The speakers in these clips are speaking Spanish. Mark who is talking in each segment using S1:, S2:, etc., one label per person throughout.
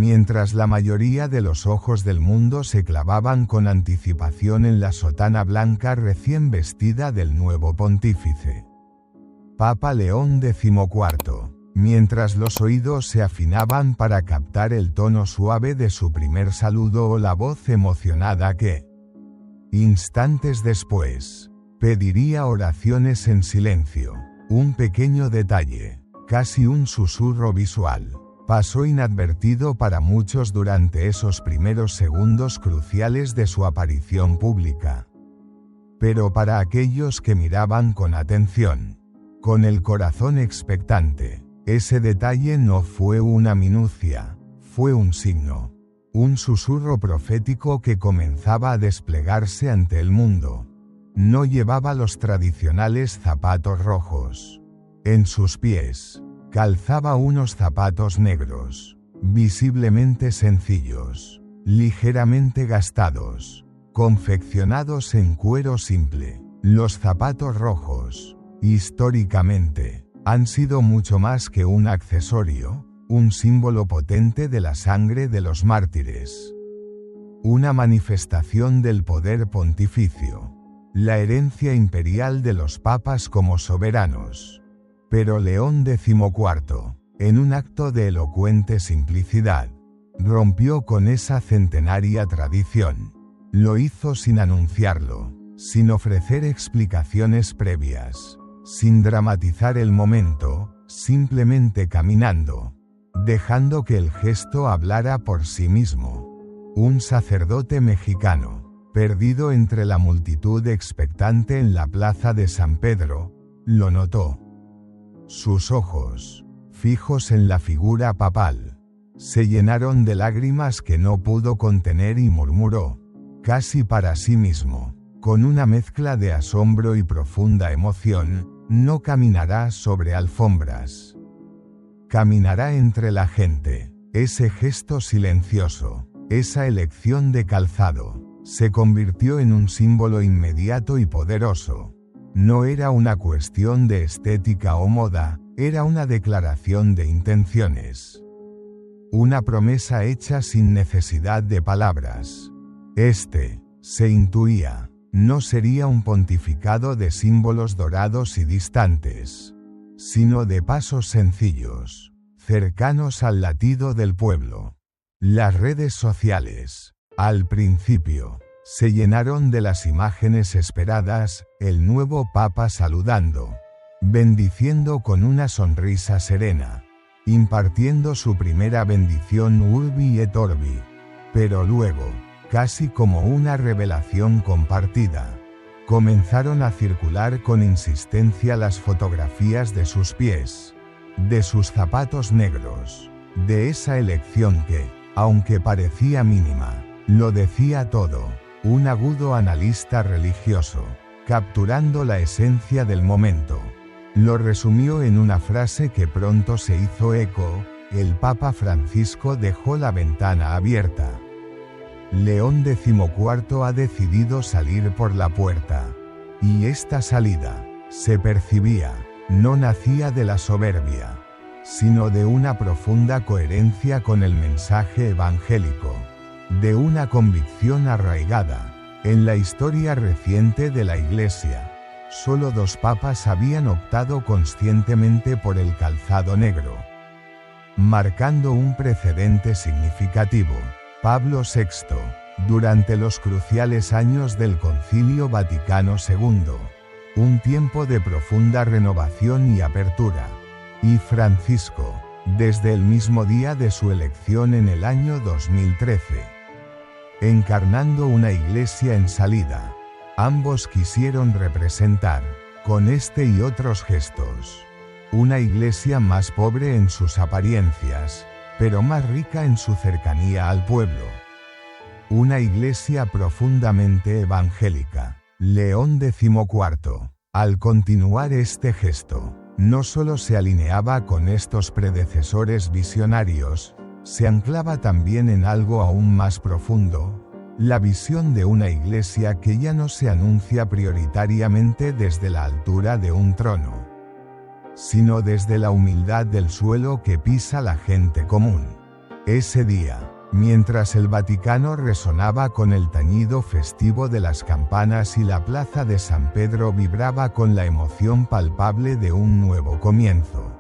S1: mientras la mayoría de los ojos del mundo se clavaban con anticipación en la sotana blanca recién vestida del nuevo pontífice. Papa León XIV, mientras los oídos se afinaban para captar el tono suave de su primer saludo o la voz emocionada que, instantes después, pediría oraciones en silencio. Un pequeño detalle, casi un susurro visual, pasó inadvertido para muchos durante esos primeros segundos cruciales de su aparición pública. Pero para aquellos que miraban con atención, con el corazón expectante, ese detalle no fue una minucia, fue un signo, un susurro profético que comenzaba a desplegarse ante el mundo. No llevaba los tradicionales zapatos rojos. En sus pies, calzaba unos zapatos negros, visiblemente sencillos, ligeramente gastados, confeccionados en cuero simple. Los zapatos rojos, históricamente, han sido mucho más que un accesorio, un símbolo potente de la sangre de los mártires. Una manifestación del poder pontificio. La herencia imperial de los papas como soberanos. Pero León XIV, en un acto de elocuente simplicidad, rompió con esa centenaria tradición. Lo hizo sin anunciarlo, sin ofrecer explicaciones previas, sin dramatizar el momento, simplemente caminando, dejando que el gesto hablara por sí mismo. Un sacerdote mexicano, perdido entre la multitud expectante en la plaza de San Pedro, lo notó. Sus ojos, fijos en la figura papal, se llenaron de lágrimas que no pudo contener y murmuró, casi para sí mismo, con una mezcla de asombro y profunda emoción: no caminará sobre alfombras. Caminará entre la gente. Ese gesto silencioso, esa elección de calzado, se convirtió en un símbolo inmediato y poderoso. No era una cuestión de estética o moda, era una declaración de intenciones. Una promesa hecha sin necesidad de palabras. Se intuía, no sería un pontificado de símbolos dorados y distantes, sino de pasos sencillos, cercanos al latido del pueblo. Las redes sociales, al principio, se llenaron de las imágenes esperadas: el nuevo papa saludando, bendiciendo con una sonrisa serena, impartiendo su primera bendición Urbi et Orbi. Pero luego, casi como una revelación compartida, comenzaron a circular con insistencia las fotografías de sus pies, de sus zapatos negros, de esa elección que, aunque parecía mínima, lo decía todo. Un agudo analista religioso, capturando la esencia del momento, lo resumió en una frase que pronto se hizo eco: el Papa Francisco dejó la ventana abierta. León XIV ha decidido salir por la puerta. Y esta salida, se percibía, no nacía de la soberbia, sino de una profunda coherencia con el mensaje evangélico, de una convicción arraigada. En la historia reciente de la Iglesia, solo 2 papas habían optado conscientemente por el calzado negro, marcando un precedente significativo. Pablo VI, durante los cruciales años del Concilio Vaticano II, un tiempo de profunda renovación y apertura, y Francisco, desde el mismo día de su elección en el año 2013. Encarnando una iglesia en salida, ambos quisieron representar, con este y otros gestos, una iglesia más pobre en sus apariencias, pero más rica en su cercanía al pueblo. Una iglesia profundamente evangélica. León XIV, al continuar este gesto, no solo se alineaba con estos predecesores visionarios, se anclaba también en algo aún más profundo: la visión de una iglesia que ya no se anuncia prioritariamente desde la altura de un trono, sino desde la humildad del suelo que pisa la gente común. Ese día, mientras el Vaticano resonaba con el tañido festivo de las campanas y la plaza de San Pedro vibraba con la emoción palpable de un nuevo comienzo,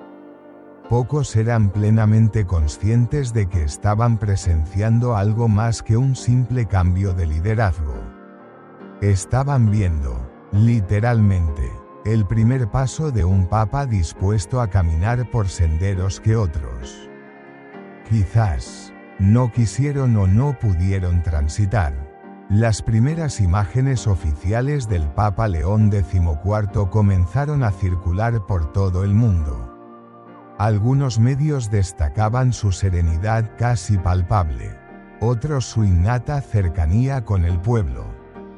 S1: pocos eran plenamente conscientes de que estaban presenciando algo más que un simple cambio de liderazgo. Estaban viendo, literalmente, el primer paso de un papa dispuesto a caminar por senderos que otros quizás no quisieron o no pudieron transitar. Las primeras imágenes oficiales del Papa León XIV comenzaron a circular por todo el mundo. Algunos medios destacaban su serenidad casi palpable, otros su innata cercanía con el pueblo,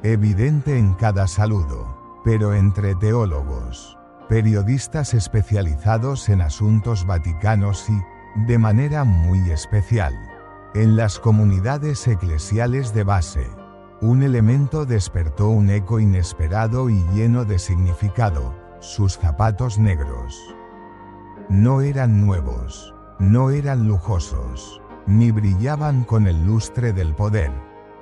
S1: evidente en cada saludo, pero entre teólogos, periodistas especializados en asuntos vaticanos y, de manera muy especial, en las comunidades eclesiales de base, un elemento despertó un eco inesperado y lleno de significado: sus zapatos negros. No eran nuevos, no eran lujosos, ni brillaban con el lustre del poder,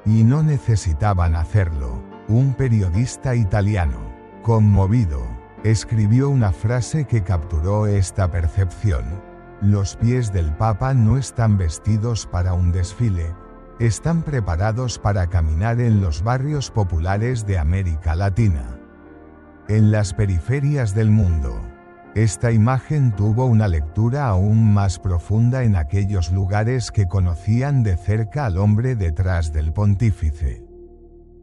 S1: y no necesitaban hacerlo. Un periodista italiano, conmovido, escribió una frase que capturó esta percepción: los pies del Papa no están vestidos para un desfile, están preparados para caminar en los barrios populares de América Latina, en las periferias del mundo. Esta imagen tuvo una lectura aún más profunda en aquellos lugares que conocían de cerca al hombre detrás del pontífice.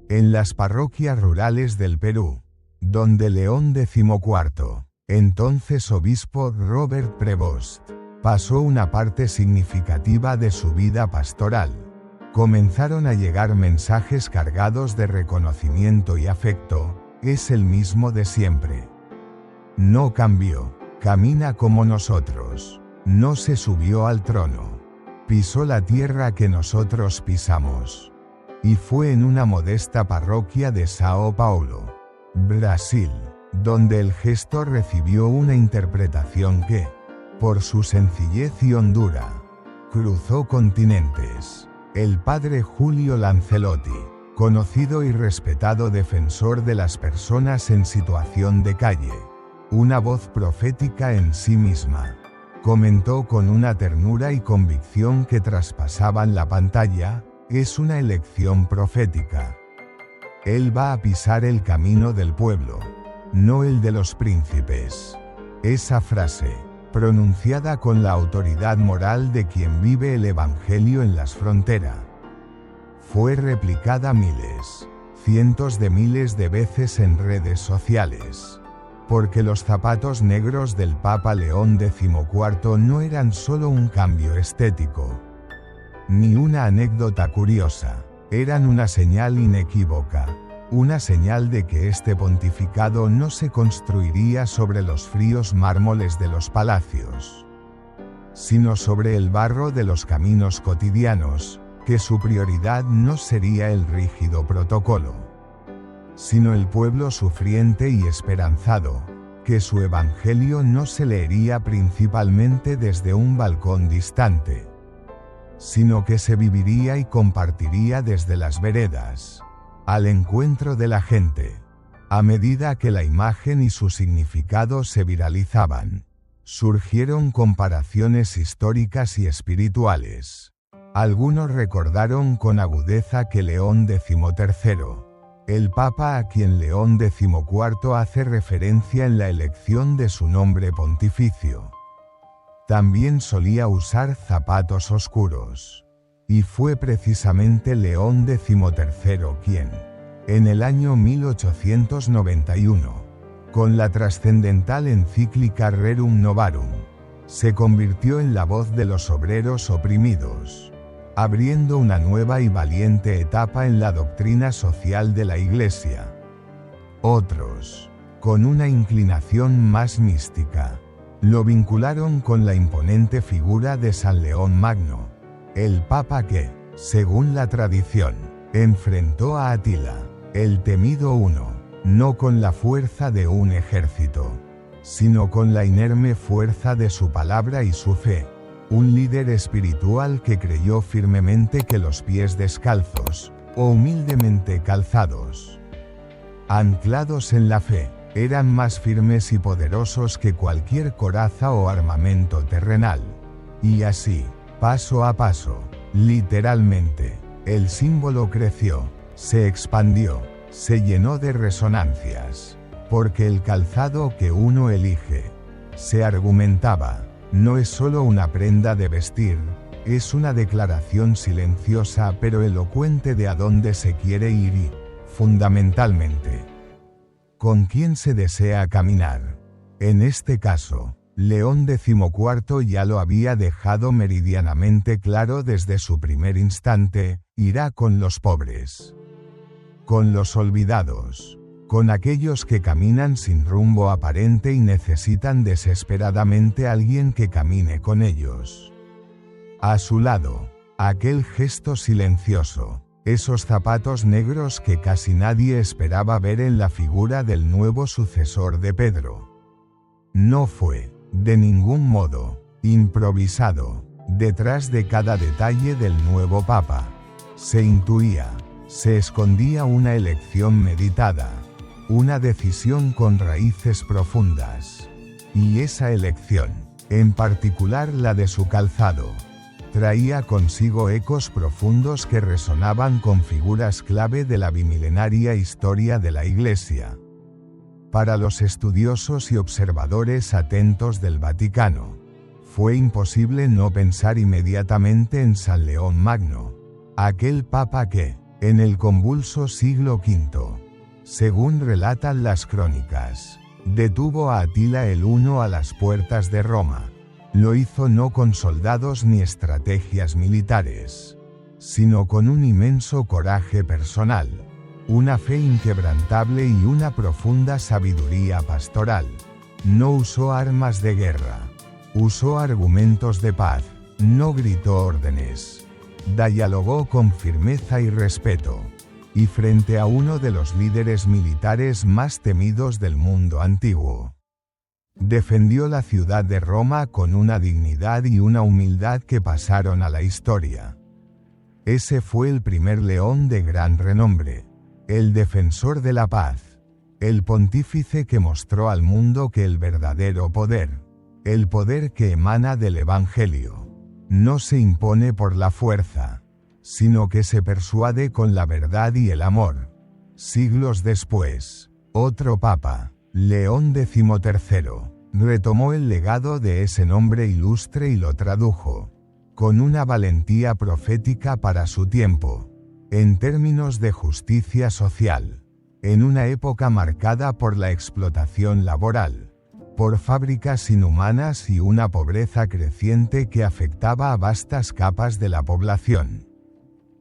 S1: En las parroquias rurales del Perú, donde León XIV, entonces obispo Robert Prevost, pasó una parte significativa de su vida pastoral, comenzaron a llegar mensajes cargados de reconocimiento y afecto: es el mismo de siempre. No cambió, camina como nosotros, no se subió al trono, pisó la tierra que nosotros pisamos. Y fue en una modesta parroquia de Sao Paulo, Brasil, donde el gesto recibió una interpretación que, por su sencillez y hondura, cruzó continentes. El padre Julio Lancelotti, conocido y respetado defensor de las personas en situación de calle, una voz profética en sí misma, comentó con una ternura y convicción que traspasaban la pantalla: es una elección profética. Él va a pisar el camino del pueblo, no el de los príncipes. Esa frase, pronunciada con la autoridad moral de quien vive el Evangelio en las fronteras, fue replicada miles, cientos de miles de veces en redes sociales. Porque los zapatos negros del Papa León XIV no eran solo un cambio estético, ni una anécdota curiosa, eran una señal inequívoca, una señal de que este pontificado no se construiría sobre los fríos mármoles de los palacios, sino sobre el barro de los caminos cotidianos, que su prioridad no sería el rígido protocolo, sino el pueblo sufriente y esperanzado, que su evangelio no se leería principalmente desde un balcón distante, sino que se viviría y compartiría desde las veredas, al encuentro de la gente. A medida que la imagen y su significado se viralizaban, surgieron comparaciones históricas y espirituales. Algunos recordaron con agudeza que León XIII, el Papa a quien León XIV hace referencia en la elección de su nombre pontificio, también solía usar zapatos oscuros. Y fue precisamente León XIII quien, en el año 1891, con la trascendental encíclica Rerum Novarum, se convirtió en la voz de los obreros oprimidos, abriendo una nueva y valiente etapa en la doctrina social de la Iglesia. Otros, con una inclinación más mística, lo vincularon con la imponente figura de San León Magno, el Papa que, según la tradición, enfrentó a Atila, el temido huno, no con la fuerza de un ejército, sino con la inerme fuerza de su palabra y su fe. un líder espiritual que creyó firmemente que los pies descalzos, o humildemente calzados, anclados en la fe, eran más firmes y poderosos que cualquier coraza o armamento terrenal. Y así, paso a paso, literalmente, el símbolo creció, se expandió, se llenó de resonancias, porque el calzado que uno elige, se argumentaba, no es solo una prenda de vestir, es una declaración silenciosa pero elocuente de a dónde se quiere ir y, fundamentalmente, con quién se desea caminar. En este caso, León XIV ya lo había dejado meridianamente claro desde su primer instante: irá con los pobres, con los olvidados, con aquellos que caminan sin rumbo aparente y necesitan desesperadamente a alguien que camine con ellos. A su lado, aquel gesto silencioso, esos zapatos negros que casi nadie esperaba ver en la figura del nuevo sucesor de Pedro. No fue, de ningún modo, improvisado. Detrás de cada detalle del nuevo Papa, se intuía, se escondía una elección meditada, una decisión con raíces profundas. Y esa elección, en particular la de su calzado, traía consigo ecos profundos que resonaban con figuras clave de la bimilenaria historia de la Iglesia. Para los estudiosos y observadores atentos del Vaticano, fue imposible no pensar inmediatamente en San León Magno, aquel papa que, en el convulso siglo V, según relatan las crónicas, detuvo a Atila el Huno a las puertas de Roma. Lo hizo no con soldados ni estrategias militares, sino con un inmenso coraje personal, una fe inquebrantable y una profunda sabiduría pastoral. No usó armas de guerra, usó argumentos de paz, no gritó órdenes, dialogó con firmeza y respeto, y frente a uno de los líderes militares más temidos del mundo antiguo, defendió la ciudad de Roma con una dignidad y una humildad que pasaron a la historia. Ese fue el primer León de gran renombre, el defensor de la paz, el pontífice que mostró al mundo que el verdadero poder, el poder que emana del Evangelio, no se impone por la fuerza, sino que se persuade con la verdad y el amor. Siglos después, otro papa, León XIII, retomó el legado de ese nombre ilustre y lo tradujo, con una valentía profética para su tiempo, en términos de justicia social, en una época marcada por la explotación laboral, por fábricas inhumanas y una pobreza creciente que afectaba a vastas capas de la población.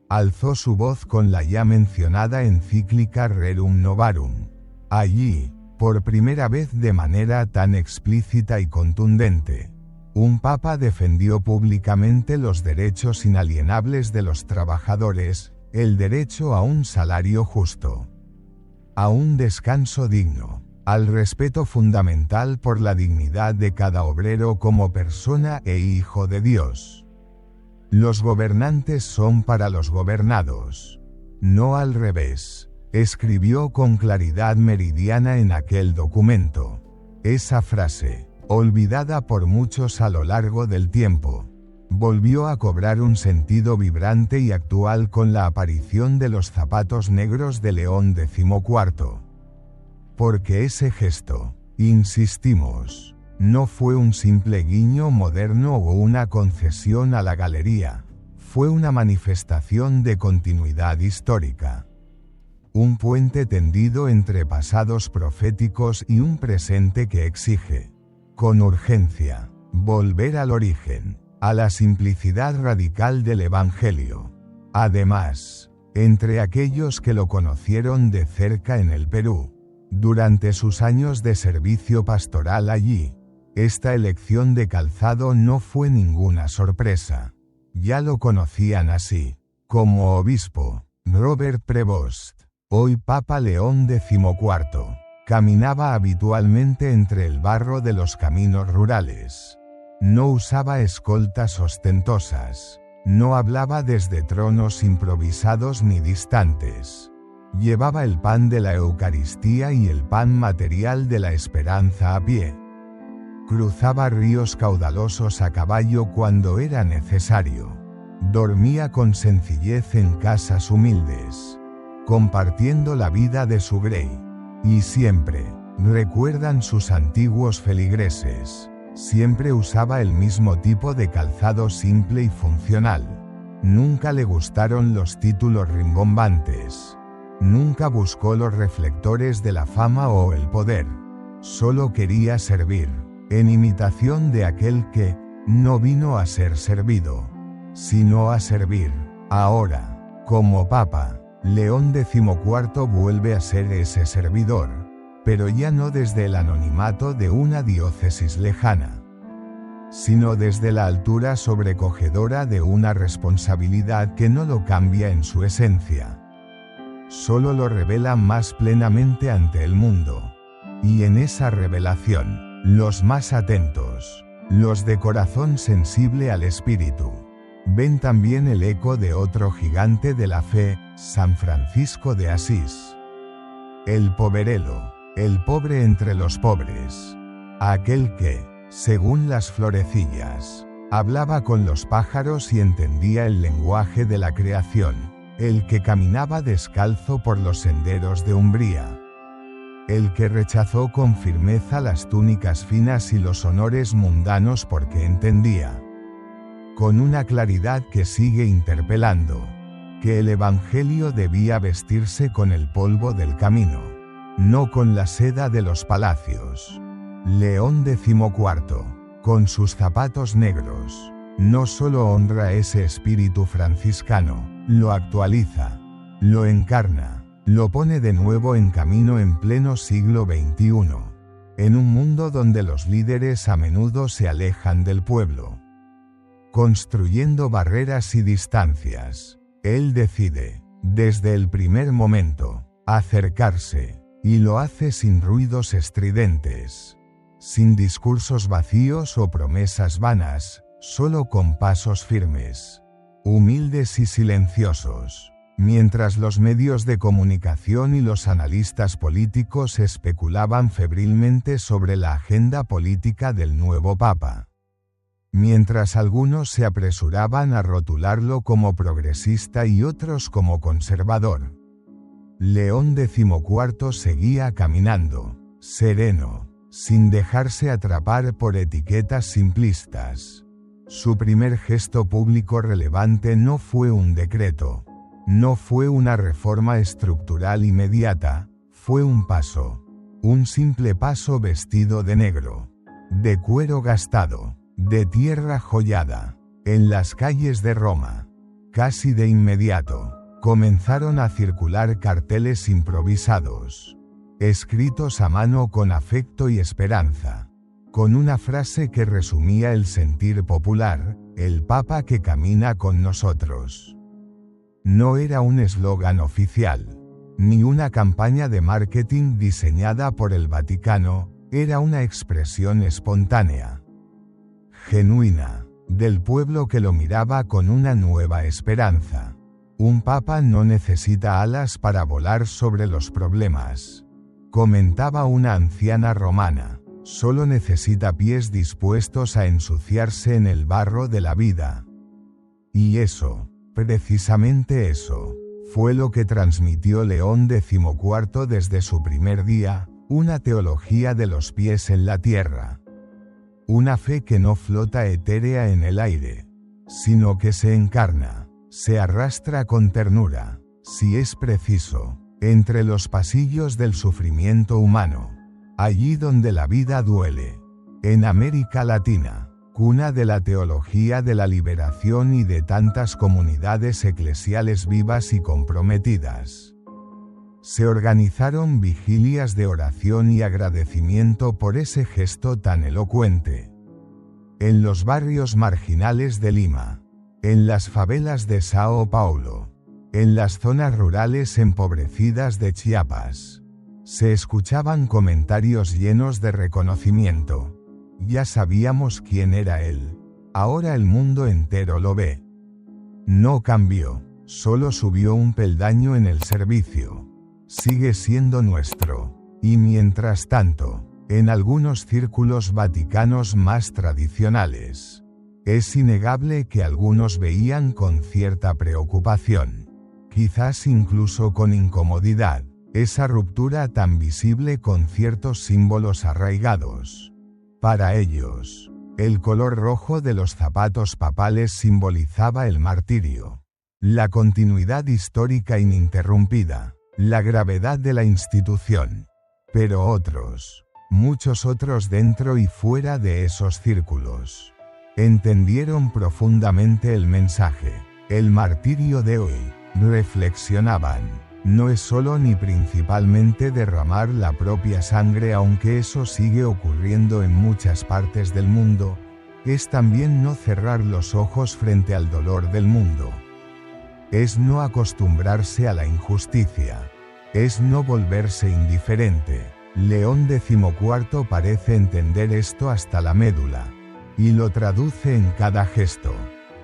S1: Alzó su voz con la ya mencionada encíclica Rerum Novarum. Allí, por primera vez de manera tan explícita y contundente, un papa defendió públicamente los derechos inalienables de los trabajadores, el derecho a un salario justo, a un descanso digno, al respeto fundamental por la dignidad de cada obrero como persona e hijo de Dios. Los gobernantes son para los gobernados, no al revés, escribió con claridad meridiana en aquel documento. Esa frase, olvidada por muchos a lo largo del tiempo, volvió a cobrar un sentido vibrante y actual con la aparición de los zapatos negros de León XIV. Porque ese gesto, insistimos, no fue un simple guiño moderno o una concesión a la galería, fue una manifestación de continuidad histórica. Un puente tendido entre pasados proféticos y un presente que exige, con urgencia, volver al origen, a la simplicidad radical del Evangelio. Además, entre aquellos que lo conocieron de cerca en el Perú, durante sus años de servicio pastoral allí, esta elección de calzado no fue ninguna sorpresa. Ya lo conocían así, como obispo. Robert Prevost, hoy Papa León XIV, caminaba habitualmente entre el barro de los caminos rurales, No usaba escoltas ostentosas. No hablaba desde tronos improvisados ni distantes. Llevaba el pan de la Eucaristía y el pan material de la esperanza a pie. Cruzaba ríos caudalosos a caballo cuando era necesario. Dormía con sencillez en casas humildes, compartiendo la vida de su grey. Y siempre, recuerdan sus antiguos feligreses, siempre usaba el mismo tipo de calzado simple y funcional. Nunca le gustaron los títulos rimbombantes. Nunca buscó los reflectores de la fama o el poder. Solo quería servir, en imitación de aquel que no vino a ser servido, sino a servir. Ahora, como Papa, León XIV vuelve a ser ese servidor, pero ya no desde el anonimato de una diócesis lejana, sino desde la altura sobrecogedora de una responsabilidad que no lo cambia en su esencia. Solo lo revela más plenamente ante el mundo. Y en esa revelación, los más atentos, los de corazón sensible al espíritu, ven también el eco de otro gigante de la fe, San Francisco de Asís. El poverelo, el pobre entre los pobres. Aquel que, según las florecillas, hablaba con los pájaros y entendía el lenguaje de la creación. El que caminaba descalzo por los senderos de Umbría. El que rechazó con firmeza las túnicas finas y los honores mundanos porque entendía, con una claridad que sigue interpelando, que el Evangelio debía vestirse con el polvo del camino, no con la seda de los palacios. León XIV, con sus zapatos negros, no solo honra ese espíritu franciscano, lo actualiza, lo encarna, lo pone de nuevo en camino en pleno siglo XXI, en un mundo donde los líderes a menudo se alejan del pueblo, construyendo barreras y distancias. Él decide, desde el primer momento, acercarse, y lo hace sin ruidos estridentes, sin discursos vacíos o promesas vanas, solo con pasos firmes, humildes y silenciosos. Mientras los medios de comunicación y los analistas políticos especulaban febrilmente sobre la agenda política del nuevo Papa. Mientras algunos se apresuraban a rotularlo como progresista y otros como conservador. León XIV seguía caminando, sereno, sin dejarse atrapar por etiquetas simplistas. Su primer gesto público relevante no fue un decreto. No fue una reforma estructural inmediata, fue un paso. Un simple paso vestido de negro, de cuero gastado, de tierra joyada. En las calles de Roma, casi de inmediato, comenzaron a circular carteles improvisados, escritos a mano con afecto y esperanza, con una frase que resumía el sentir popular: el Papa que camina con nosotros. No era un eslogan oficial, ni una campaña de marketing diseñada por el Vaticano, era una expresión espontánea, genuina, del pueblo que lo miraba con una nueva esperanza. Un papa no necesita alas para volar sobre los problemas, comentaba una anciana romana, solo necesita pies dispuestos a ensuciarse en el barro de la vida. Y eso, precisamente eso, fue lo que transmitió León XIV desde su primer día, una teología de los pies en la tierra. Una fe que no flota etérea en el aire, sino que se encarna, se arrastra con ternura, si es preciso, entre los pasillos del sufrimiento humano, allí donde la vida duele. En América Latina, cuna de la teología de la liberación y de tantas comunidades eclesiales vivas y comprometidas, se organizaron vigilias de oración y agradecimiento por ese gesto tan elocuente. En los barrios marginales de Lima, en las favelas de Sao Paulo, en las zonas rurales empobrecidas de Chiapas, se escuchaban comentarios llenos de reconocimiento. Ya sabíamos quién era él. Ahora el mundo entero lo ve. No cambió, solo subió un peldaño en el servicio. Sigue siendo nuestro. Y mientras tanto, en algunos círculos vaticanos más tradicionales, es innegable que algunos veían con cierta preocupación, quizás incluso con incomodidad, esa ruptura tan visible con ciertos símbolos arraigados. Para ellos, el color rojo de los zapatos papales simbolizaba el martirio, la continuidad histórica ininterrumpida, la gravedad de la institución. Pero otros, muchos otros dentro y fuera de esos círculos, entendieron profundamente el mensaje. El martirio de hoy, reflexionaban, no es solo ni principalmente derramar la propia sangre, aunque eso sigue ocurriendo en muchas partes del mundo, es también no cerrar los ojos frente al dolor del mundo. Es no acostumbrarse a la injusticia. Es no volverse indiferente. León XIV parece entender esto hasta la médula, y lo traduce en cada gesto,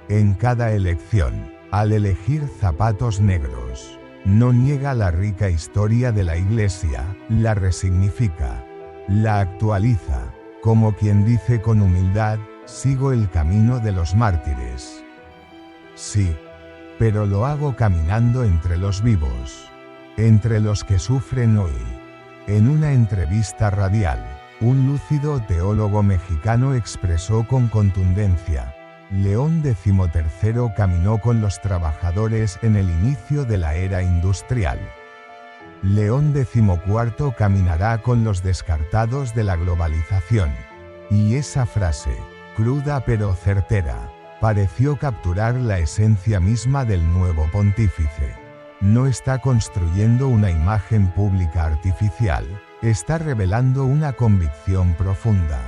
S1: en cada elección. Al elegir zapatos negros, no niega la rica historia de la Iglesia, la resignifica, la actualiza, como quien dice con humildad, sigo el camino de los mártires. Sí, pero lo hago caminando entre los vivos, entre los que sufren hoy. En una entrevista radial, un lúcido teólogo mexicano expresó con contundencia: León XIII caminó con los trabajadores en el inicio de la era industrial. León XIV caminará con los descartados de la globalización. Y esa frase, cruda pero certera, pareció capturar la esencia misma del nuevo pontífice. No está construyendo una imagen pública artificial, está revelando una convicción profunda.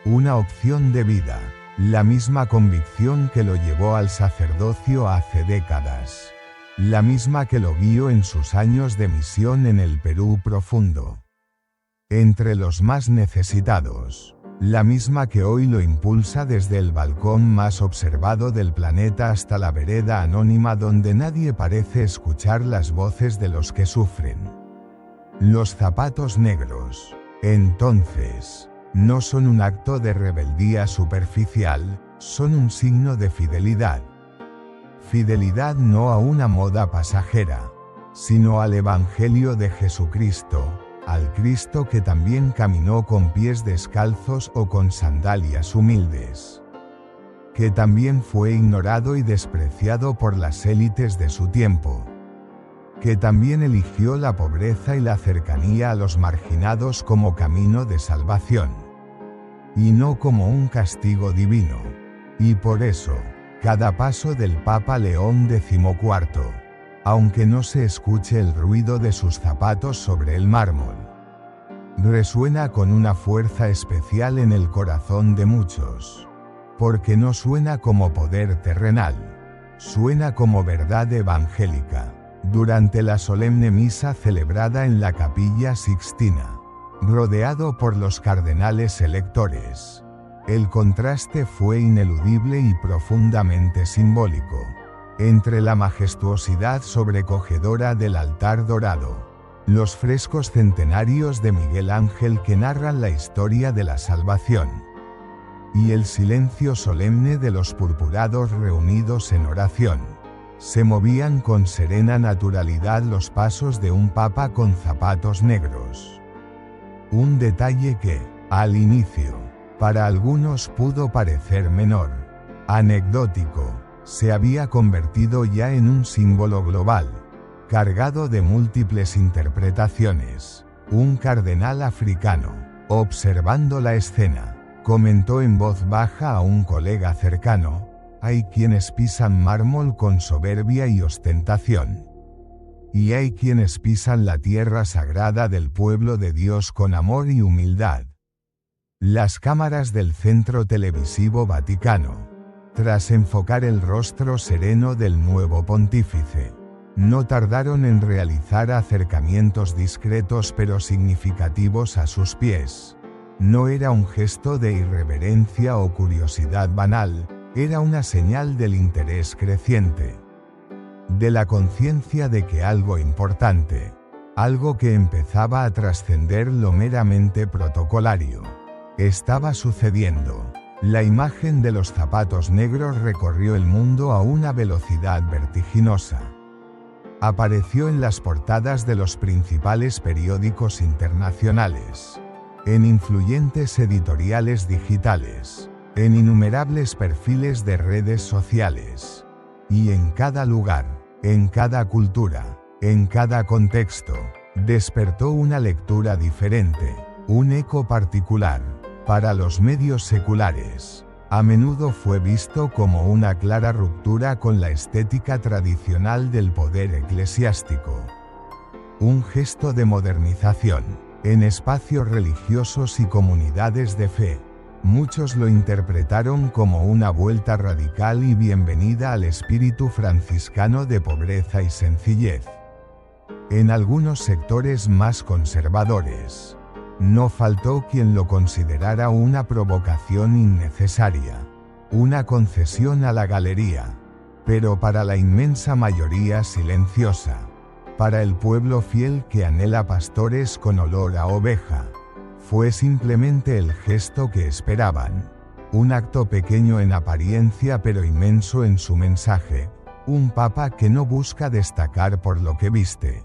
S1: Una opción de vida, la misma convicción que lo llevó al sacerdocio hace décadas. La misma que lo guió en sus años de misión en el Perú profundo. Entre los más necesitados. La misma que hoy lo impulsa desde el balcón más observado del planeta hasta la vereda anónima donde nadie parece escuchar las voces de los que sufren. Los zapatos negros, entonces, no son un acto de rebeldía superficial, son un signo de fidelidad. Fidelidad no a una moda pasajera, sino al Evangelio de Jesucristo, al Cristo que también caminó con pies descalzos o con sandalias humildes. Que también fue ignorado y despreciado por las élites de su tiempo. Que también eligió la pobreza y la cercanía a los marginados como camino de salvación. Y no como un castigo divino. Y por eso, cada paso del Papa León XIV, aunque no se escuche el ruido de sus zapatos sobre el mármol, resuena con una fuerza especial en el corazón de muchos. Porque no suena como poder terrenal, suena como verdad evangélica. Durante la solemne misa celebrada en la Capilla Sixtina, rodeado por los cardenales electores, el contraste fue ineludible y profundamente simbólico. Entre la majestuosidad sobrecogedora del altar dorado, los frescos centenarios de Miguel Ángel que narran la historia de la salvación, y el silencio solemne de los purpurados reunidos en oración, se movían con serena naturalidad los pasos de un papa con zapatos negros. Un detalle que, al inicio, para algunos pudo parecer menor, anecdótico, se había convertido ya en un símbolo global, cargado de múltiples interpretaciones. Un cardenal africano, observando la escena, comentó en voz baja a un colega cercano: hay quienes pisan mármol con soberbia y ostentación. Y hay quienes pisan la tierra sagrada del pueblo de Dios con amor y humildad. Las cámaras del Centro Televisivo Vaticano, tras enfocar el rostro sereno del nuevo pontífice, no tardaron en realizar acercamientos discretos pero significativos a sus pies. No era un gesto de irreverencia o curiosidad banal, era una señal del interés creciente, de la conciencia de que algo importante, algo que empezaba a trascender lo meramente protocolario, estaba sucediendo. La imagen de los zapatos negros recorrió el mundo a una velocidad vertiginosa. Apareció en las portadas de los principales periódicos internacionales, en influyentes editoriales digitales, en innumerables perfiles de redes sociales. Y en cada lugar, en cada cultura, en cada contexto, despertó una lectura diferente, un eco particular. Para los medios seculares, a menudo fue visto como una clara ruptura con la estética tradicional del poder eclesiástico. Un gesto de modernización. En espacios religiosos y comunidades de fe, muchos lo interpretaron como una vuelta radical y bienvenida al espíritu franciscano de pobreza y sencillez. En algunos sectores más conservadores, no faltó quien lo considerara una provocación innecesaria, una concesión a la galería, pero para la inmensa mayoría silenciosa, para el pueblo fiel que anhela pastores con olor a oveja, fue simplemente el gesto que esperaban, un acto pequeño en apariencia pero inmenso en su mensaje, un papa que no busca destacar por lo que viste,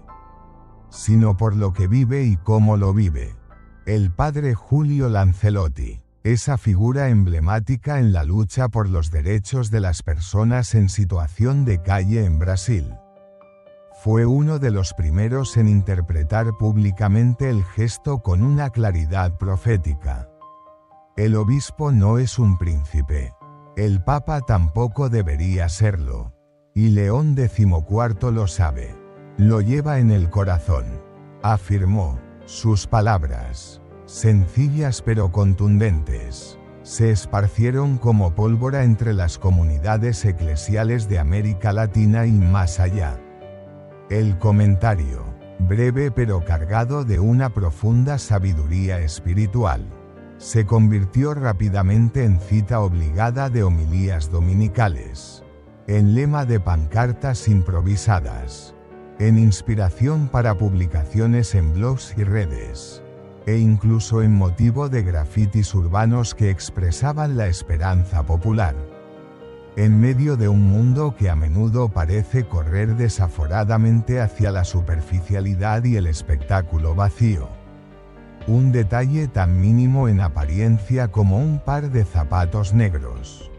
S1: sino por lo que vive y cómo lo vive. El padre Julio Lancelotti, esa figura emblemática en la lucha por los derechos de las personas en situación de calle en Brasil, fue uno de los primeros en interpretar públicamente el gesto con una claridad profética. El obispo no es un príncipe. El papa tampoco debería serlo. Y León XIV lo sabe. Lo lleva en el corazón. Afirmó. Sus palabras, sencillas pero contundentes, se esparcieron como pólvora entre las comunidades eclesiales de América Latina y más allá. El comentario, breve pero cargado de una profunda sabiduría espiritual, se convirtió rápidamente en cita obligada de homilías dominicales, en lema de pancartas improvisadas, en inspiración para publicaciones en blogs y redes, e incluso en motivo de grafitis urbanos que expresaban la esperanza popular. En medio de un mundo que a menudo parece correr desaforadamente hacia la superficialidad y el espectáculo vacío, un detalle tan mínimo en apariencia como un par de zapatos negros,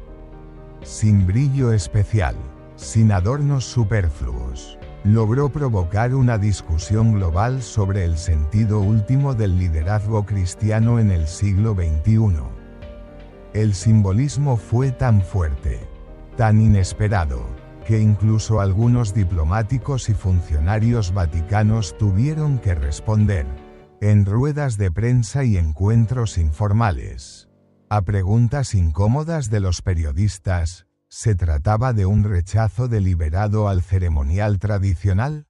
S1: sin brillo especial, sin adornos superfluos, logró provocar una discusión global sobre el sentido último del liderazgo cristiano en el siglo XXI. El simbolismo fue tan fuerte, tan inesperado, que incluso algunos diplomáticos y funcionarios vaticanos tuvieron que responder, en ruedas de prensa y encuentros informales, a preguntas incómodas de los periodistas. ¿Se trataba de un rechazo deliberado al ceremonial tradicional?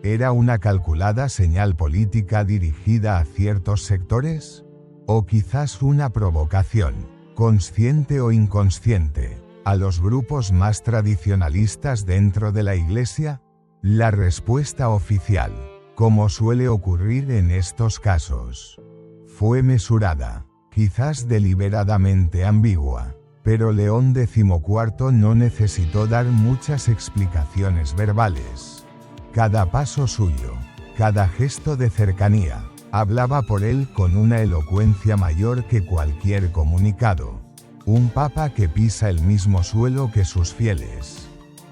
S1: ¿Era una calculada señal política dirigida a ciertos sectores? ¿O quizás una provocación, consciente o inconsciente, a los grupos más tradicionalistas dentro de la Iglesia? La respuesta oficial, como suele ocurrir en estos casos, fue mesurada, quizás deliberadamente ambigua. Pero León XIV no necesitó dar muchas explicaciones verbales. Cada paso suyo, cada gesto de cercanía, hablaba por él con una elocuencia mayor que cualquier comunicado. Un papa que pisa el mismo suelo que sus fieles,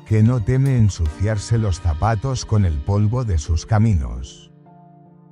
S1: que no teme ensuciarse los zapatos con el polvo de sus caminos.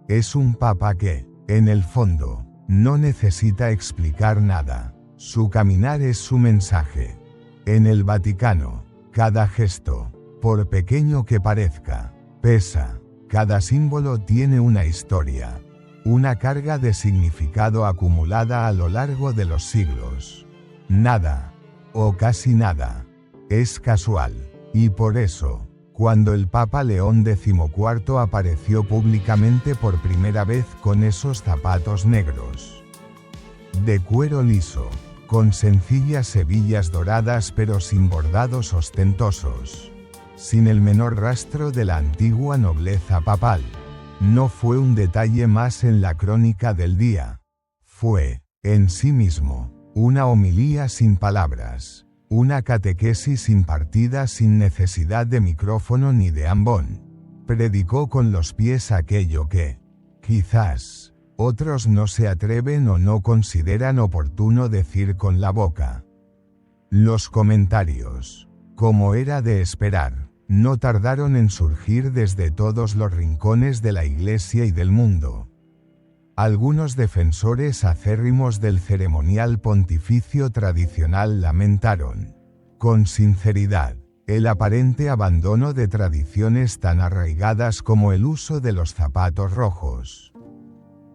S1: Es un papa que, en el fondo, no necesita explicar nada. Su caminar es su mensaje. En el Vaticano, cada gesto, por pequeño que parezca, pesa. Cada símbolo tiene una historia, una carga de significado acumulada a lo largo de los siglos. Nada, o casi nada, es casual. Y por eso, cuando el Papa León XIV apareció públicamente por primera vez con esos zapatos negros, de cuero liso, con sencillas hebillas doradas pero sin bordados ostentosos, sin el menor rastro de la antigua nobleza papal. No fue un detalle más en la crónica del día. Fue, en sí mismo, una homilía sin palabras, una catequesis impartida sin necesidad de micrófono ni de ambón. Predicó con los pies aquello que, quizás, otros no se atreven o no consideran oportuno decir con la boca. Los comentarios, como era de esperar, no tardaron en surgir desde todos los rincones de la Iglesia y del mundo. Algunos defensores acérrimos del ceremonial pontificio tradicional lamentaron, con sinceridad, el aparente abandono de tradiciones tan arraigadas como el uso de los zapatos rojos,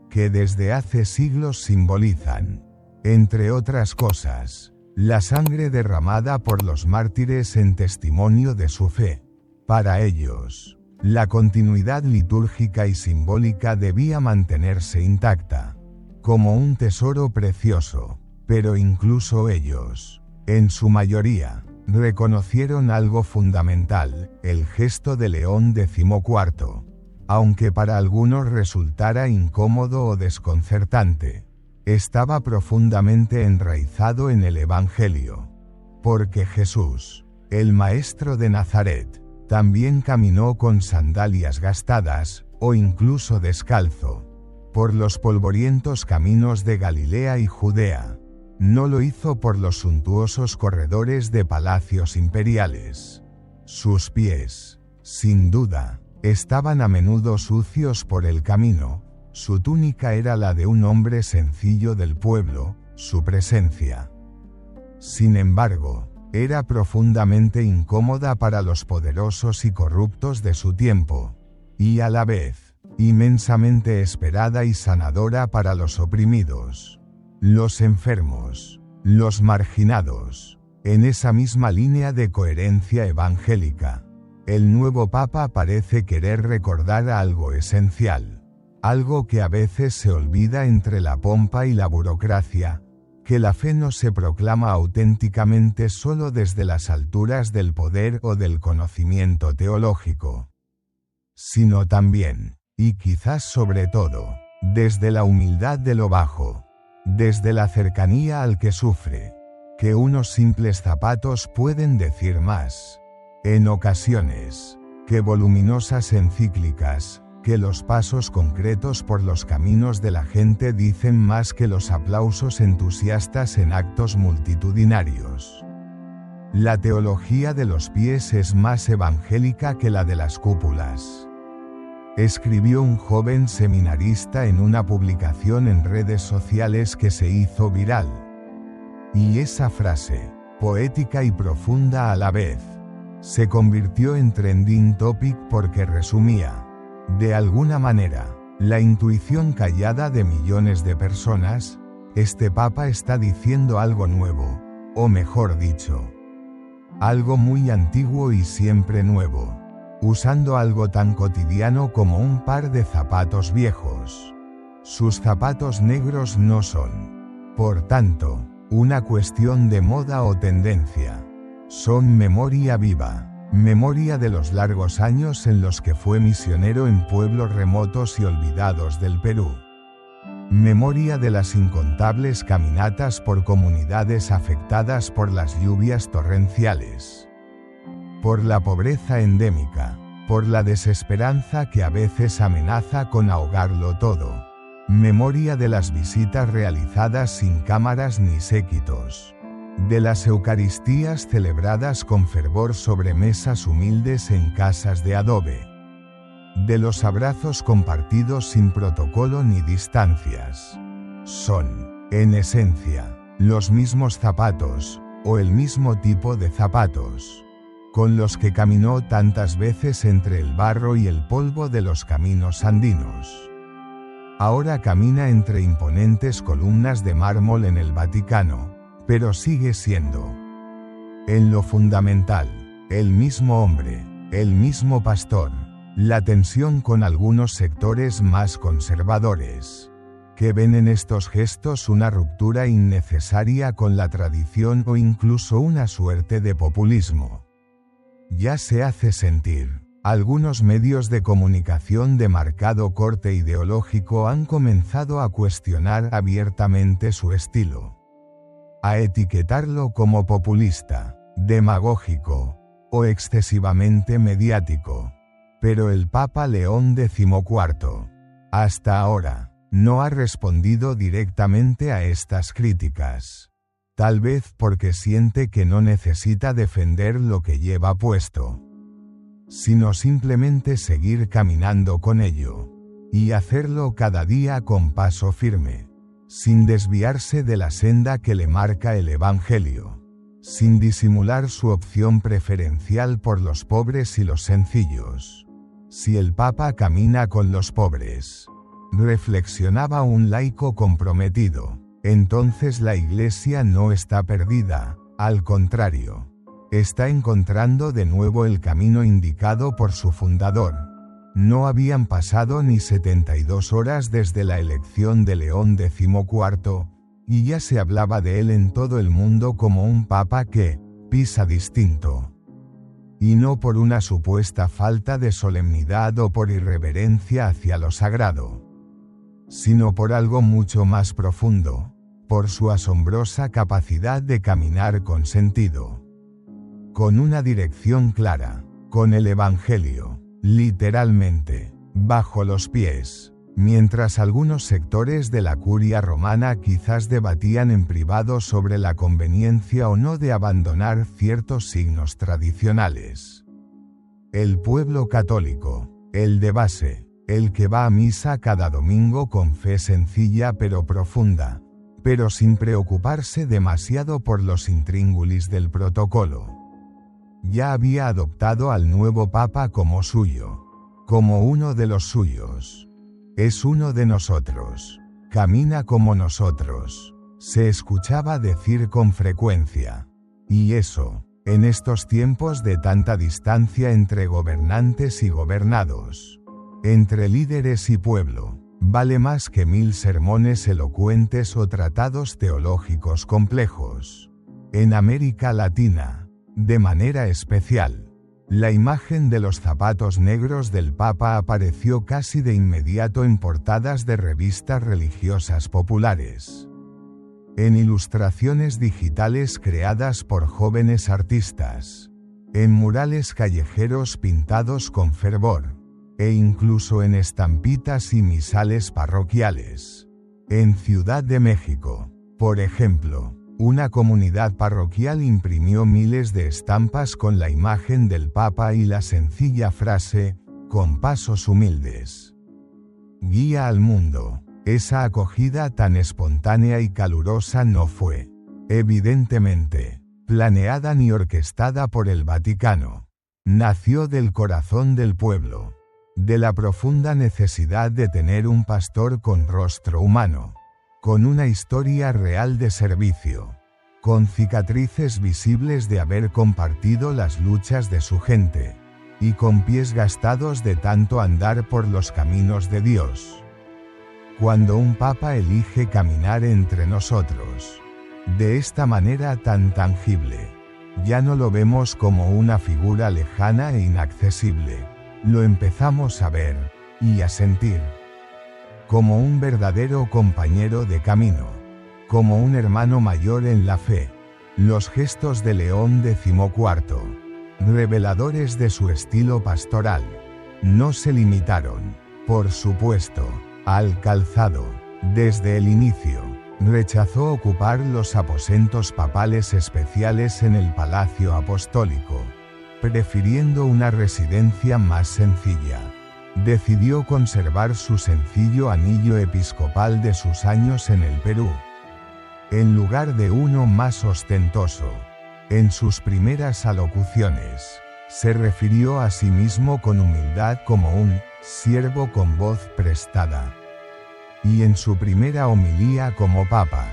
S1: que desde hace siglos simbolizan, entre otras cosas, la sangre derramada por los mártires en testimonio de su fe. Para ellos, la continuidad litúrgica y simbólica debía mantenerse intacta, como un tesoro precioso, pero incluso ellos, en su mayoría, reconocieron algo fundamental, el gesto de León XIV. Aunque para algunos resultara incómodo o desconcertante, estaba profundamente enraizado en el Evangelio. Porque Jesús, el Maestro de Nazaret, también caminó con sandalias gastadas, o incluso descalzo, por los polvorientos caminos de Galilea y Judea. No lo hizo por los suntuosos corredores de palacios imperiales. Sus pies, sin duda, estaban a menudo sucios por el camino. Su túnica era la de un hombre sencillo del pueblo, su presencia, sin embargo, era profundamente incómoda para los poderosos y corruptos de su tiempo, y a la vez, inmensamente esperada y sanadora para los oprimidos, los enfermos, los marginados. En esa misma línea de coherencia evangélica, el nuevo Papa parece querer recordar algo esencial, algo que a veces se olvida entre la pompa y la burocracia, que la fe no se proclama auténticamente solo desde las alturas del poder o del conocimiento teológico, sino también, y quizás sobre todo, desde la humildad de lo bajo, desde la cercanía al que sufre, que unos simples zapatos pueden decir más, en ocasiones, que voluminosas encíclicas, que los pasos concretos por los caminos de la gente dicen más que los aplausos entusiastas en actos multitudinarios. La teología de los pies es más evangélica que la de las cúpulas, escribió un joven seminarista en una publicación en redes sociales que se hizo viral. Y esa frase, poética y profunda a la vez, se convirtió en trending topic porque resumía, de alguna manera, la intuición callada de millones de personas. Este Papa está diciendo algo nuevo, o mejor dicho, algo muy antiguo y siempre nuevo, usando algo tan cotidiano como un par de zapatos viejos. Sus zapatos negros no son, por tanto, una cuestión de moda o tendencia. Son memoria viva. Memoria de los largos años en los que fue misionero en pueblos remotos y olvidados del Perú. Memoria de las incontables caminatas por comunidades afectadas por las lluvias torrenciales, por la pobreza endémica, por la desesperanza que a veces amenaza con ahogarlo todo. Memoria de las visitas realizadas sin cámaras ni séquitos, de las Eucaristías celebradas con fervor sobre mesas humildes en casas de adobe, de los abrazos compartidos sin protocolo ni distancias. Son, en esencia, los mismos zapatos, o el mismo tipo de zapatos, con los que caminó tantas veces entre el barro y el polvo de los caminos andinos. Ahora camina entre imponentes columnas de mármol en el Vaticano, pero sigue siendo, en lo fundamental, el mismo hombre, el mismo pastor. La tensión con algunos sectores más conservadores, que ven en estos gestos una ruptura innecesaria con la tradición o incluso una suerte de populismo. Ya se hace sentir. Algunos medios de comunicación de marcado corte ideológico han comenzado a cuestionar abiertamente su estilo, a etiquetarlo como populista, demagógico o excesivamente mediático. Pero el Papa León XIV, hasta ahora, no ha respondido directamente a estas críticas. Tal vez porque siente que no necesita defender lo que lleva puesto, sino simplemente seguir caminando con ello, y hacerlo cada día con paso firme, sin desviarse de la senda que le marca el Evangelio, sin disimular su opción preferencial por los pobres y los sencillos. Si el Papa camina con los pobres, reflexionaba un laico comprometido, entonces la Iglesia no está perdida, al contrario, está encontrando de nuevo el camino indicado por su fundador. No habían pasado ni 72 horas desde la elección de León XIV, y ya se hablaba de él en todo el mundo como un papa que pisa distinto. Y no por una supuesta falta de solemnidad o por irreverencia hacia lo sagrado, sino por algo mucho más profundo, por su asombrosa capacidad de caminar con sentido, con una dirección clara, con el Evangelio, literalmente, bajo los pies. Mientras algunos sectores de la curia romana quizás debatían en privado sobre la conveniencia o no de abandonar ciertos signos tradicionales, el pueblo católico, el de base, el que va a misa cada domingo con fe sencilla pero profunda, pero sin preocuparse demasiado por los intríngulis del protocolo, ya había adoptado al nuevo Papa como suyo, como uno de los suyos. Es uno de nosotros, camina como nosotros, se escuchaba decir con frecuencia. Y eso, en estos tiempos de tanta distancia entre gobernantes y gobernados, entre líderes y pueblo, vale más que 1000 sermones elocuentes o tratados teológicos complejos. En América Latina, de manera especial, la imagen de los zapatos negros del Papa apareció casi de inmediato en portadas de revistas religiosas populares, en ilustraciones digitales creadas por jóvenes artistas, en murales callejeros pintados con fervor, e incluso en estampitas y misales parroquiales. En Ciudad de México, por ejemplo, una comunidad parroquial imprimió miles de estampas con la imagen del Papa y la sencilla frase, con pasos humildes, guía al mundo. Esa acogida tan espontánea y calurosa no fue, evidentemente, planeada ni orquestada por el Vaticano. Nació del corazón del pueblo, de la profunda necesidad de tener un pastor con rostro humano, con una historia real de servicio, con cicatrices visibles de haber compartido las luchas de su gente, y con pies gastados de tanto andar por los caminos de Dios. Cuando un papa elige caminar entre nosotros, de esta manera tan tangible, ya no lo vemos como una figura lejana e inaccesible, lo empezamos a ver, y a sentir, como un verdadero compañero de camino, como un hermano mayor en la fe. Los gestos de León XIV, reveladores de su estilo pastoral, no se limitaron, por supuesto, al calzado. Desde el inicio, rechazó ocupar los aposentos papales especiales en el Palacio Apostólico, prefiriendo una residencia más sencilla. Decidió conservar su sencillo anillo episcopal de sus años en el Perú, en lugar de uno más ostentoso. En sus primeras alocuciones, se refirió a sí mismo con humildad como un siervo con voz prestada. Y en su primera homilía como papa,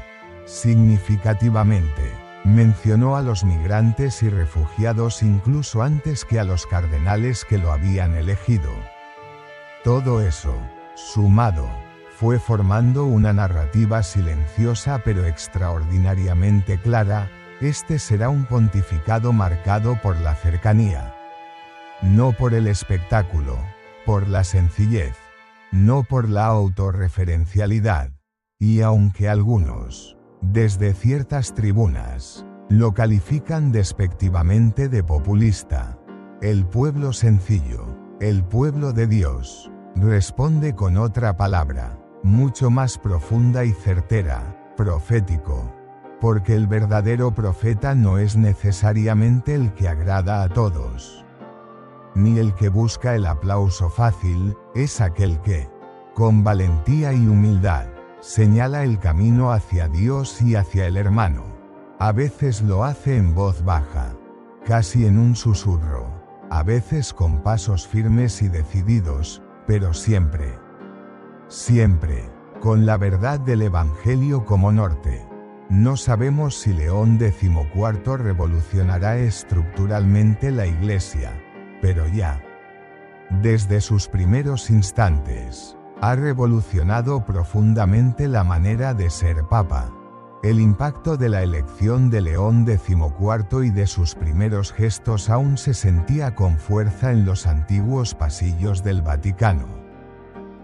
S1: significativamente, mencionó a los migrantes y refugiados incluso antes que a los cardenales que lo habían elegido. Todo eso, sumado, fue formando una narrativa silenciosa pero extraordinariamente clara. Este será un pontificado marcado por la cercanía. No por el espectáculo, por la sencillez, no por la autorreferencialidad. Y aunque algunos, desde ciertas tribunas, lo califican despectivamente de populista, el pueblo sencillo, el pueblo de Dios, responde con otra palabra, mucho más profunda y certera, profético. Porque el verdadero profeta no es necesariamente el que agrada a todos, ni el que busca el aplauso fácil, es aquel que, con valentía y humildad, señala el camino hacia Dios y hacia el hermano. A veces lo hace en voz baja, casi en un susurro, a veces con pasos firmes y decididos, pero siempre, con la verdad del Evangelio como norte. No sabemos si León XIV revolucionará estructuralmente la Iglesia, pero ya, desde sus primeros instantes, ha revolucionado profundamente la manera de ser papa. El impacto de la elección de León XIV y de sus primeros gestos aún se sentía con fuerza en los antiguos pasillos del Vaticano.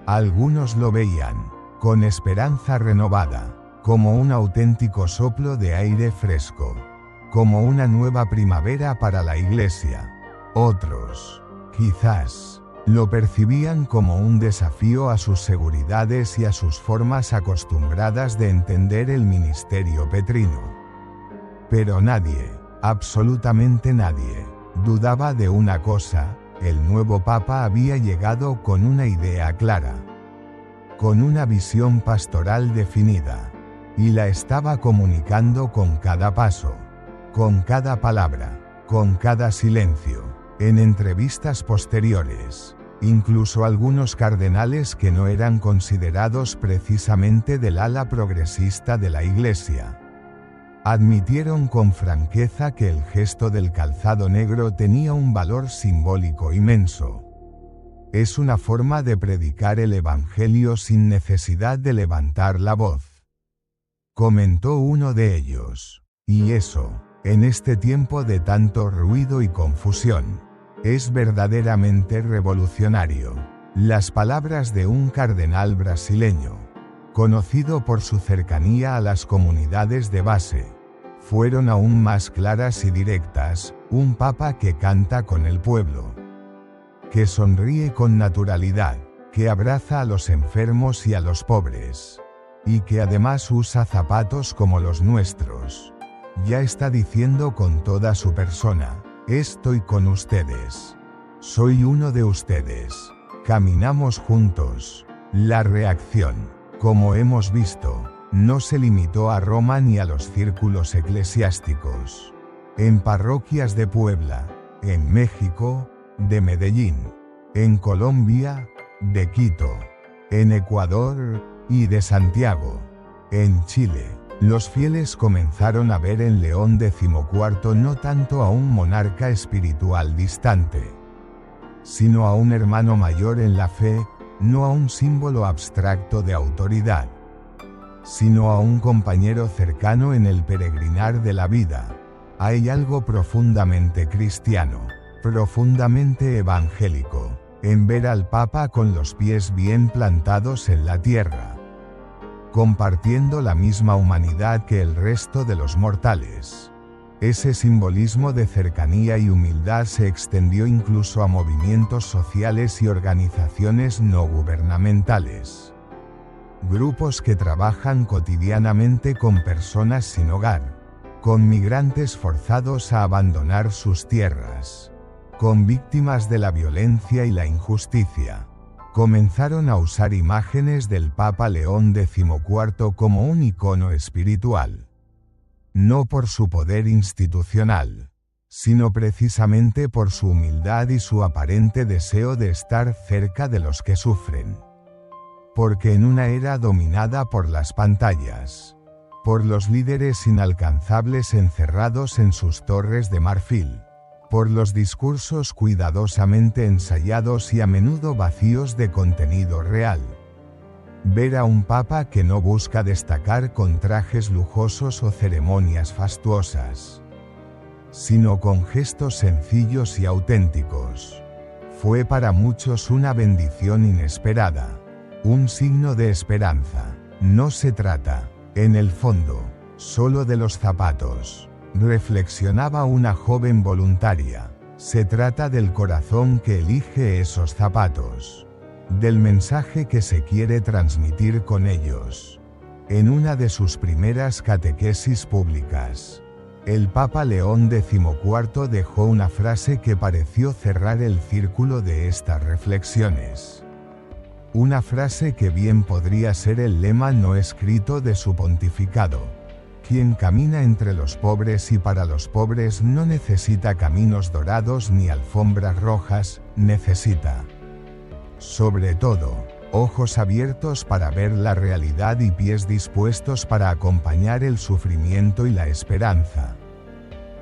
S1: Algunos lo veían, con esperanza renovada, como un auténtico soplo de aire fresco, como una nueva primavera para la Iglesia. Otros, quizás, lo percibían como un desafío a sus seguridades y a sus formas acostumbradas de entender el ministerio petrino. Pero nadie, absolutamente nadie, dudaba de una cosa: el nuevo Papa había llegado con una idea clara, con una visión pastoral definida, y la estaba comunicando con cada paso, con cada palabra, con cada silencio. En entrevistas posteriores, incluso algunos cardenales que no eran considerados precisamente del ala progresista de la Iglesia, admitieron con franqueza que el gesto del calzado negro tenía un valor simbólico inmenso. Es una forma de predicar el Evangelio sin necesidad de levantar la voz, comentó uno de ellos. Y eso, en este tiempo de tanto ruido y confusión, es verdaderamente revolucionario. Las palabras de un cardenal brasileño, conocido por su cercanía a las comunidades de base, fueron aún más claras y directas: un papa que canta con el pueblo, que sonríe con naturalidad, que abraza a los enfermos y a los pobres, y que además usa zapatos como los nuestros. Ya está diciendo con toda su persona: estoy con ustedes. Soy uno de ustedes. Caminamos juntos. La reacción, como hemos visto, no se limitó a Roma ni a los círculos eclesiásticos. En parroquias de Puebla, en México, de Medellín, en Colombia, de Quito, en Ecuador y de Santiago, en Chile, los fieles comenzaron a ver en León XIV no tanto a un monarca espiritual distante, sino a un hermano mayor en la fe, no a un símbolo abstracto de autoridad, sino a un compañero cercano en el peregrinar de la vida. Hay algo profundamente cristiano, profundamente evangélico, en ver al Papa con los pies bien plantados en la tierra, compartiendo la misma humanidad que el resto de los mortales. Ese simbolismo de cercanía y humildad se extendió incluso a movimientos sociales y organizaciones no gubernamentales, grupos que trabajan cotidianamente con personas sin hogar, con migrantes forzados a abandonar sus tierras, con víctimas de la violencia y la injusticia. Comenzaron a usar imágenes del Papa León XIV como un icono espiritual, no por su poder institucional, sino precisamente por su humildad y su aparente deseo de estar cerca de los que sufren. Porque en una era dominada por las pantallas, por los líderes inalcanzables encerrados en sus torres de marfil, por los discursos cuidadosamente ensayados y a menudo vacíos de contenido real, Ver a un papa que no busca destacar con trajes lujosos o ceremonias fastuosas, sino con gestos sencillos y auténticos. Fue para muchos una bendición inesperada, un signo de esperanza. No se trata, en el fondo, solo de los zapatos, reflexionaba una joven voluntaria. Se trata del corazón que elige esos zapatos, del mensaje que se quiere transmitir con ellos. En una de sus primeras catequesis públicas, el Papa León XIV dejó una frase que pareció cerrar el círculo de estas reflexiones. Una frase que bien podría ser el lema no escrito de su pontificado: quien camina entre los pobres y para los pobres no necesita caminos dorados ni alfombras rojas, necesita, sobre todo, ojos abiertos para ver la realidad y pies dispuestos para acompañar el sufrimiento y la esperanza.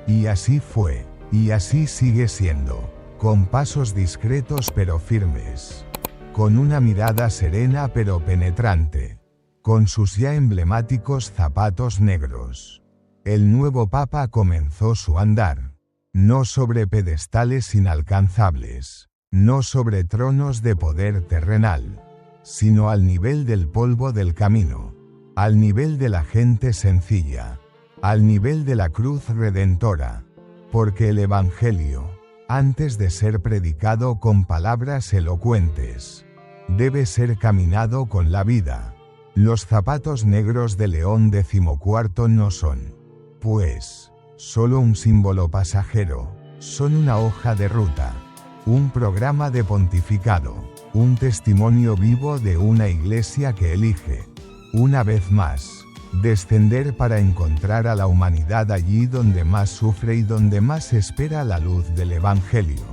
S1: Y así fue, y así sigue siendo, con pasos discretos pero firmes, con una mirada serena pero penetrante, con sus ya emblemáticos zapatos negros. El nuevo Papa comenzó su andar, no sobre pedestales inalcanzables, no sobre tronos de poder terrenal, sino al nivel del polvo del camino, al nivel de la gente sencilla, al nivel de la cruz redentora, porque el Evangelio, antes de ser predicado con palabras elocuentes, debe ser caminado con la vida. Los zapatos negros de León XIV no son, pues, solo un símbolo pasajero, son una hoja de ruta, un programa de pontificado, un testimonio vivo de una iglesia que elige, una vez más, descender para encontrar a la humanidad allí donde más sufre y donde más espera la luz del Evangelio.